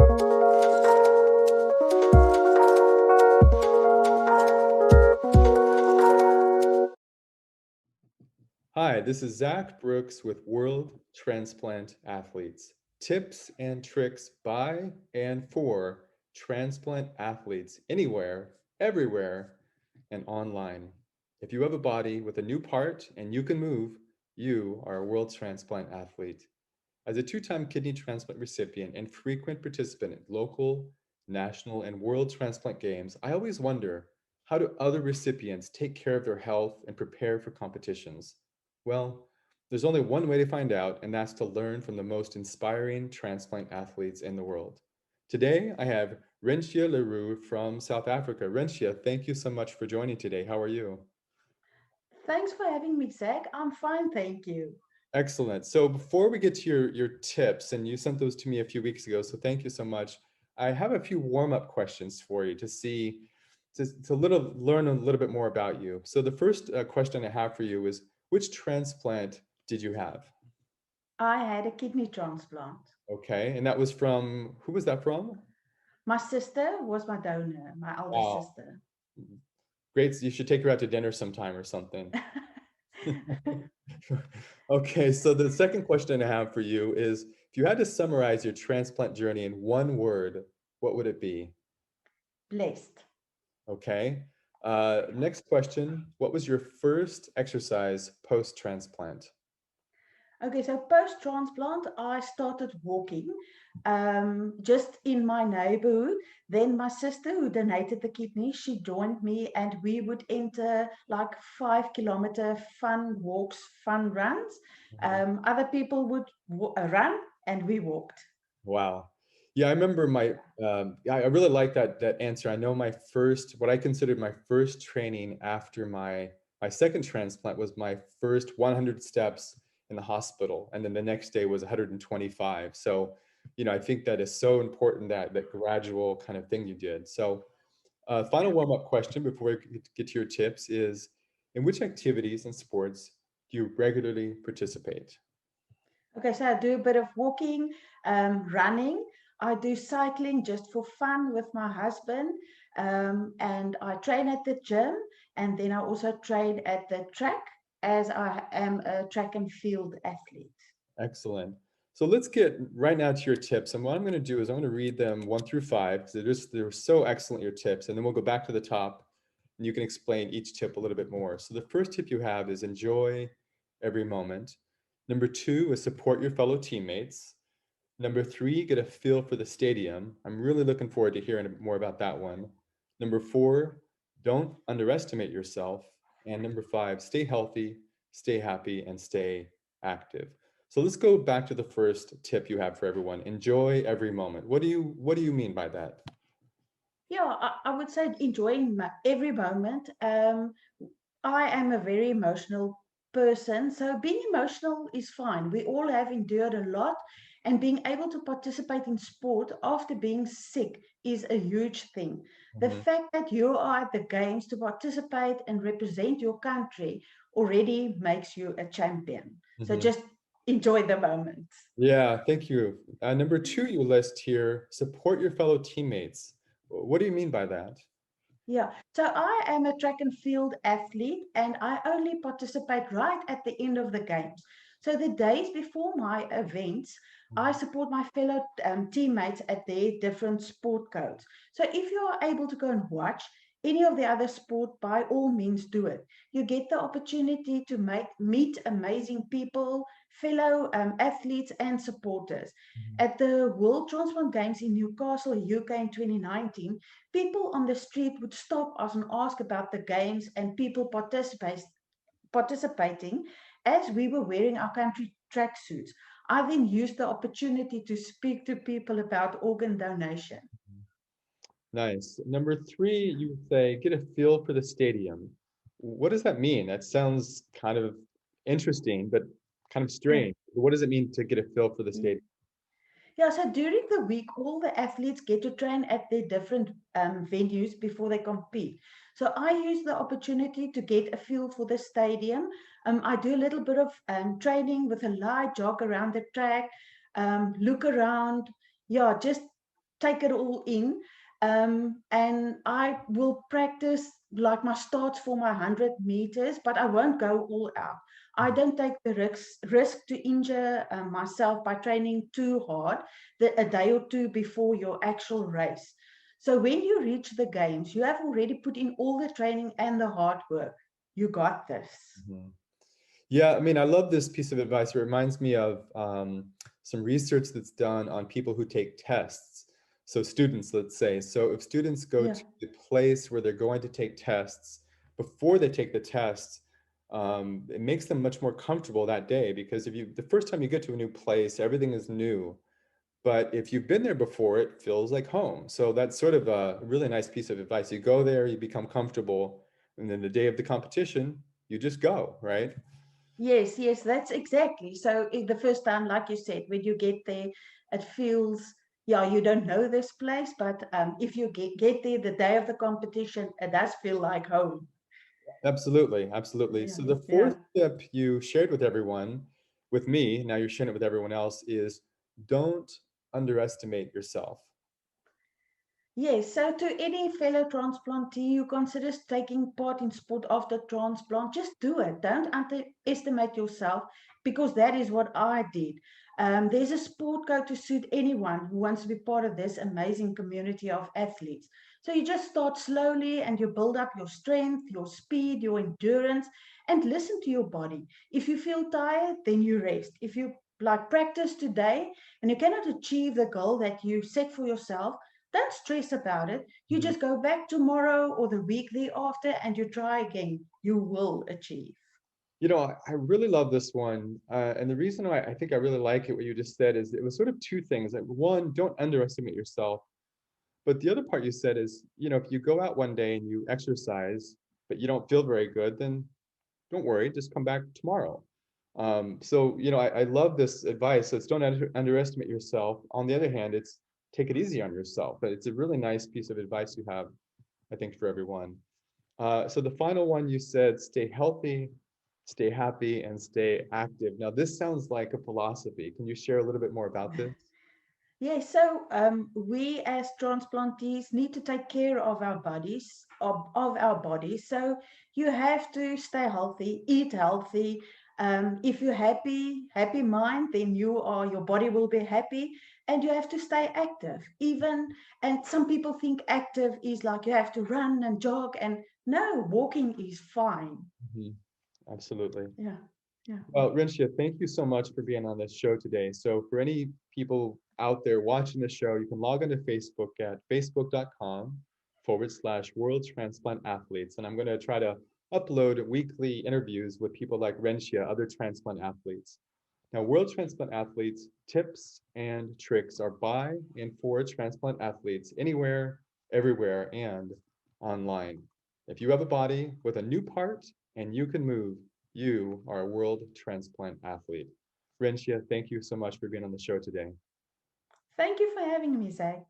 Hi, this is Zach Brooks with World Transplant Athletes. Tips and tricks by and for transplant athletes anywhere, everywhere, and online. If you have a body with a new part and you can move, you are a World Transplant Athlete. As a two-time kidney transplant recipient and frequent participant in local, national, and world transplant games, I always wonder, how do other recipients take care of their health and prepare for competitions? Well, there's only one way to find out, and that's to learn from the most inspiring transplant athletes in the world. Today, I have Rentia LeRoux from South Africa. Rentia, thank you so much for joining today. How are you? Thanks for having me, Zach. I'm fine, thank you. Excellent. So before we get to your tips, and you sent those to me a few weeks ago, so thank you so much. I have a few warm-up questions for you to see, learn a little bit more about you. So the first question I have for you is, which transplant did you have? I had a kidney transplant. Okay, and that was from, who was that from? My sister was my donor, my elder Wow, sister. great. You should take her out to dinner sometime or something. Okay, so the second question I have for you is, if you had to summarize your transplant journey in one word, what would it be? Blessed. Okay. Next question, what was your first exercise post-transplant? Okay, so post transplant, I started walking just in my neighborhood. Then my sister, who donated the kidney, she joined me, and we would enter like 5 kilometer fun walks, fun runs. Mhm. Other people would run, and we walked. Wow. Yeah, I remember I really like that answer. I know what I considered my first training after my second transplant was my first 100 steps in the hospital, and then the next day was 125. So, I think that is so important, that gradual kind of thing you did. So, final warm-up question before we get to your tips is, in which activities and sports do you regularly participate? Okay, so I do a bit of walking, running. I do cycling just for fun with my husband. And I train at the gym. And then I also train at the track as I am a track and field athlete. Excellent. So let's get right now to your tips. And what I'm going to do is I'm going to read them 1 through 5, because they're so excellent, your tips. And then we'll go back to the top and you can explain each tip a little bit more. So the first tip you have is enjoy every moment. Number 2 is support your fellow teammates. Number 3, get a feel for the stadium. I'm really looking forward to hearing more about that one. Number 4, don't underestimate yourself. And number 5, stay healthy, stay happy, and stay active. So let's go back to the first tip you have for everyone. Enjoy every moment. What do you mean by that? Yeah, I would say enjoying every moment. I am a very emotional person, so being emotional is fine. We all have endured a lot, and being able to participate in sport after being sick is a huge thing. The Mhm, fact that you are at the games to participate and represent your country already makes you a champion. So mhm. just enjoy the moment. Yeah, thank you. Number 2, you list here, support your fellow teammates. What do you mean by that? Yeah, so I am a track and field athlete, and I only participate right at the end of the games. So the days before my events, I Mhm, support my fellow teammates at their different sport codes. So if you are able to go and watch any of the other sport, by all means do it. You get the opportunity to meet amazing people, fellow athletes and supporters. mhm. At the World Transplant Games in Newcastle, UK in 2019, people on the street would stop us and ask about the games and people participating as we were wearing our country tracksuits. I then used the opportunity to speak to people about organ donation. Nice. Number 3, you say get a feel for the stadium. What does that mean? That sounds kind of interesting, but kind of Yeah. strange. What does it mean to get a feel for the stadium? Yeah, so during the week, all the athletes get to train at their different venues before they compete. So I use the opportunity to get a feel for the stadium. I do a little bit of training with a light jog around the track, look around, yeah, just take it all in. And I will practice like my starts for my 100 meters, but I won't go all out. I don't take the risk to injure myself by training too hard a day or two before your actual race. So when you reach the games, you have already put in all the training and the hard work. You got this. Mhm. Yeah, I mean, I love this piece of advice. It reminds me of some research that's done on people who take tests. So students, let's say. So if students go Yeah. to the place where they're going to take tests, before they take the tests, it makes them much more comfortable that day, because if you, the first time you get to a new place, everything is new. But if you've been there before, it feels like home. So that's sort of a really nice piece of advice. You go there, you become comfortable, and then the day of the competition, you just go, right? Yes, yes, that's exactly. So the first time, like you said, when you get there, it feels, yeah, you don't know this place, but if you get there the day of the competition, it does feel like home. Absolutely, absolutely. Yeah, So the yeah. fourth tip you shared with everyone, with me, now you're sharing it with everyone else, is don't underestimate yourself. Yes, so to any fellow transplantee who considers taking part in sport after transplant, just do it. Don't underestimate yourself, because that is what I did. There's a sport code to suit anyone who wants to be part of this amazing community of athletes. So you just start slowly and you build up your strength, your speed, your endurance, and listen to your body. If you feel tired, then you rest. If you like practice today and you cannot achieve the goal that you set for yourself, don't stress about it. You Mhm. just go back tomorrow or the week thereafter and you try again. You will achieve. You know, I really love this one. And the reason why I think I really like it, what you just said, is it was sort of two things. Like, one, don't underestimate yourself. But the other part you said is, you know, if you go out one day and you exercise, but you don't feel very good, then don't worry, just come back tomorrow. So, you know, I love this advice. So it's don't underestimate yourself. On the other hand, it's take it easy on yourself. But it's a really nice piece of advice you have, I think, for everyone. So the final one you said, stay healthy, stay happy, and stay active. Now, this sounds like a philosophy. Can you share a little bit more about this? Yes, so we as transplantees need to take care of our bodies, of our bodies. So you have to stay healthy, eat healthy. If you're happy mind, then your body will be happy, and you have to stay active. Even, and some people think active is like you have to run and jog, and no, walking is fine. Mhm. Absolutely. Yeah, yeah. Well, Rinsha, thank you so much for being on this show today. So for any people out there watching the show, you can log into Facebook at facebook.com/World Transplant Athletes. And I'm going to try to upload weekly interviews with people like Renshia, other transplant athletes. Now, World Transplant Athletes tips and tricks are by and for transplant athletes anywhere, everywhere, and online. If you have a body with a new part and you can move, you are a world transplant athlete. Renshia, thank you so much for being on the show today. Thank you for having me, Zach.